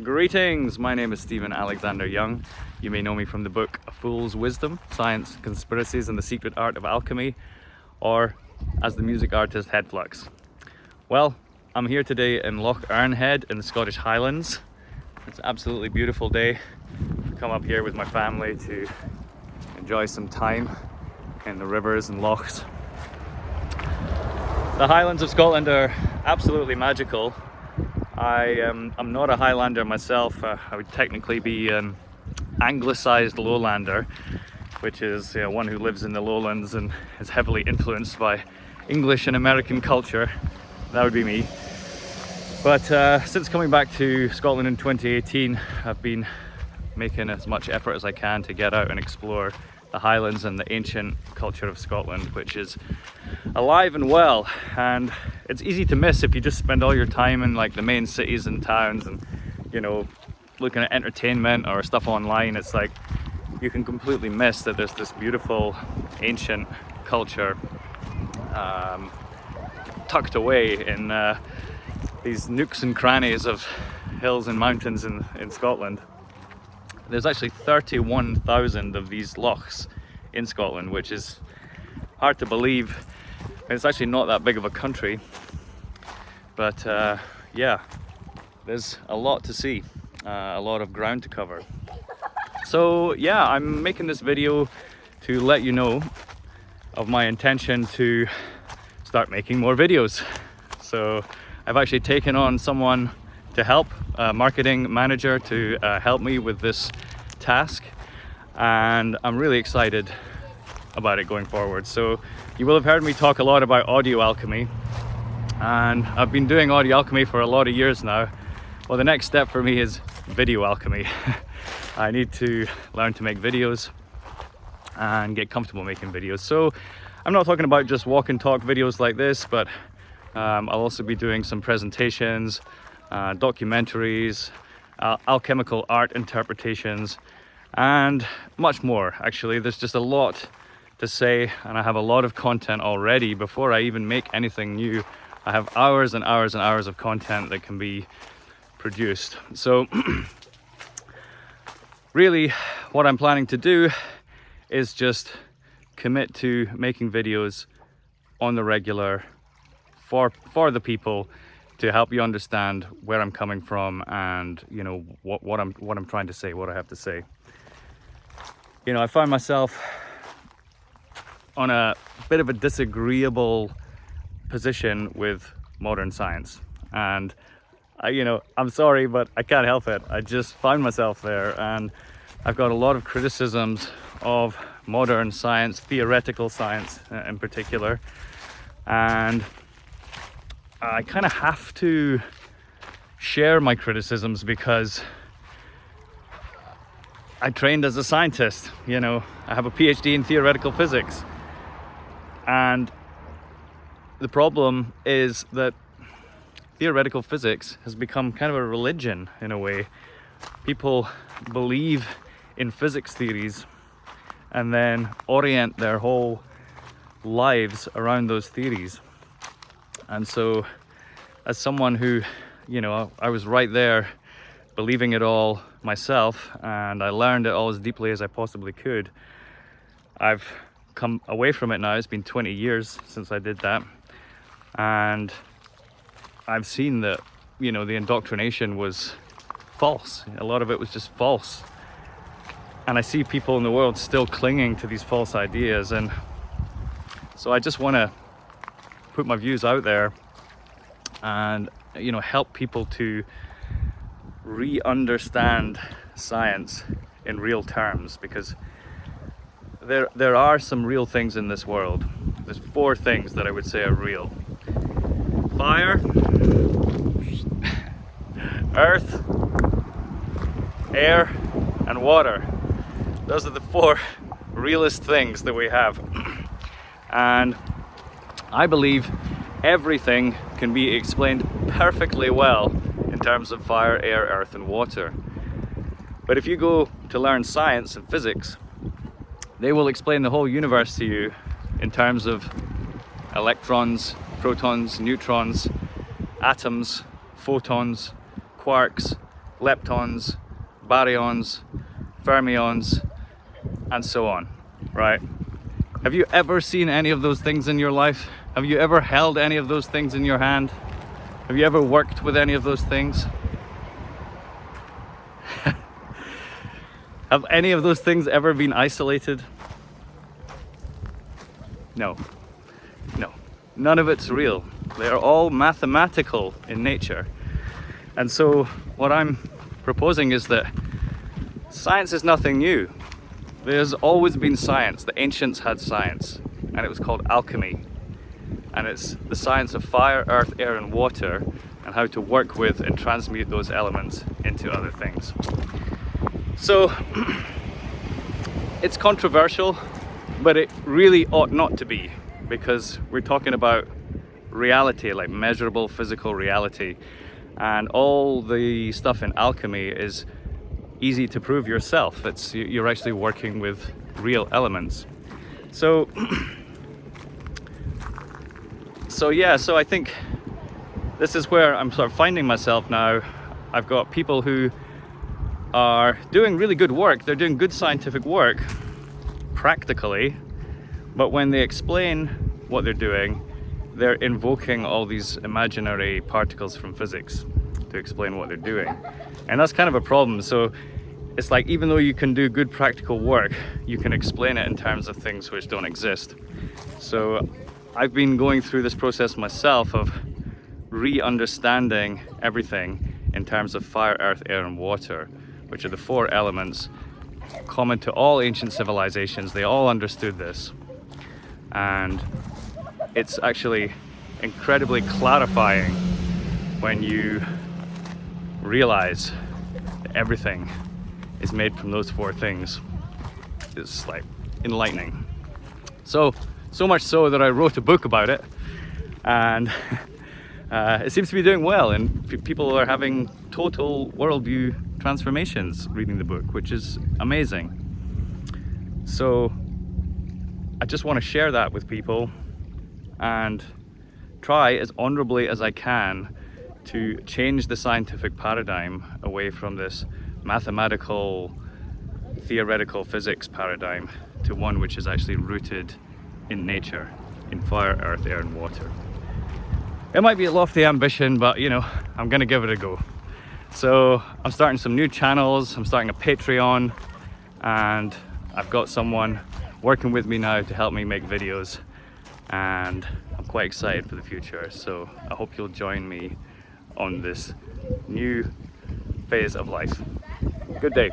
Greetings, my name is Stephen Alexander Young. You may know me from the book A Fool's Wisdom, Science, Conspiracies and the Secret Art of Alchemy, or as the music artist Headflux. Well, I'm here today in Loch Earnhead in the Scottish Highlands. It's an absolutely beautiful day. I've come up here with my family to enjoy some time in the rivers and lochs. The Highlands of Scotland are absolutely magical. I'm not a Highlander myself. I would technically be an anglicised lowlander, which is one who lives in the lowlands and is heavily influenced by English and American culture. That would be me. But since coming back to Scotland in 2018, I've been making as much effort as I can to get out and explore the Highlands and the ancient culture of Scotland, which is alive and well, and it's easy to miss if you just spend all your time in like the main cities and towns and looking at entertainment or stuff online. It's like you can completely miss that there's this beautiful ancient culture tucked away in these nooks and crannies of hills and mountains in Scotland. There's actually 31,000 of these lochs in Scotland, which is hard to believe. It's actually not that big of a country, but yeah, there's a lot to see, a lot of ground to cover. So yeah, I'm making this video to let you know of my intention to start making more videos. So I've actually taken on someone to help, a marketing manager to help me with this task, and I'm really excited about it going forward. So you will have heard me talk a lot about audio alchemy, and I've been doing audio alchemy for a lot of years now. Well, the next step for me is video alchemy. I need to learn to make videos and get comfortable making videos. So I'm not talking about just walk and talk videos like this, but I'll also be doing some presentations, documentaries, alchemical art interpretations, and much more. Actually, there's just a lot to say, and I have a lot of content already. Before I even make anything new, I have hours and hours and hours of content that can be produced. So really what I'm planning to do is just commit to making videos on the regular for the people, to help you understand where I'm coming from and what I'm trying to say, what I have to say. I find myself on a bit of a disagreeable position with modern science, and I'm sorry, but I can't help it. I just find myself there, and I've got a lot of criticisms of modern science, theoretical science in particular, and I kind of have to share my criticisms because I trained as a scientist. I have a PhD in theoretical physics, and the problem is that theoretical physics has become kind of a religion in a way. People believe in physics theories and then orient their whole lives around those theories. And so as someone who, I was right there believing it all myself, and I learned it all as deeply as I possibly could. I've come away from it now. It's been 20 years since I did that. And I've seen that, the indoctrination was false. A lot of it was just false. And I see people in the world still clinging to these false ideas. And so I just want to put my views out there and help people to re-understand science in real terms, because there are some real things in this world. There's 4 things that I would say are real: fire, earth, air, and water. Those are the 4 realest things that we have. And I believe everything can be explained perfectly well in terms of fire, air, earth, and water. But if you go to learn science and physics, they will explain the whole universe to you in terms of electrons, protons, neutrons, atoms, photons, quarks, leptons, baryons, fermions, and so on, right? Have you ever seen any of those things in your life? Have you ever held any of those things in your hand? Have you ever worked with any of those things? Have any of those things ever been isolated? No. No. None of it's real. They are all mathematical in nature. And so what I'm proposing is that science is nothing new. There's always been science. The ancients had science, and it was called alchemy. And it's the science of fire, earth, air, and water, and how to work with and transmute those elements into other things. So it's controversial, but it really ought not to be, because we're talking about reality, like measurable physical reality, and all the stuff in alchemy is easy to prove yourself. You're actually working with real elements. So I think this is where I'm sort of finding myself now. I've got people who are doing really good work. They're doing good scientific work practically, but when they explain what they're doing, they're invoking all these imaginary particles from physics to explain what they're doing. And that's kind of a problem. So it's like, even though you can do good practical work, you can explain it in terms of things which don't exist. So I've been going through this process myself of re-understanding everything in terms of fire, earth, air, and water, which are the four elements common to all ancient civilizations. They all understood this. And it's actually incredibly clarifying when you realize that everything is made from those four things. It's like enlightening. So much so that I wrote a book about it, and it seems to be doing well, and people are having total worldview transformations reading the book, which is amazing. So I just want to share that with people and try as honorably as I can to change the scientific paradigm away from this mathematical, theoretical physics paradigm to one which is actually rooted in nature, in fire, earth, air, and water. It might be a lofty ambition, but you know, I'm gonna give it a go. So I'm starting some new channels, I'm starting a Patreon, and I've got someone working with me now to help me make videos, and I'm quite excited for the future. So I hope you'll join me on this new phase of life. Good day.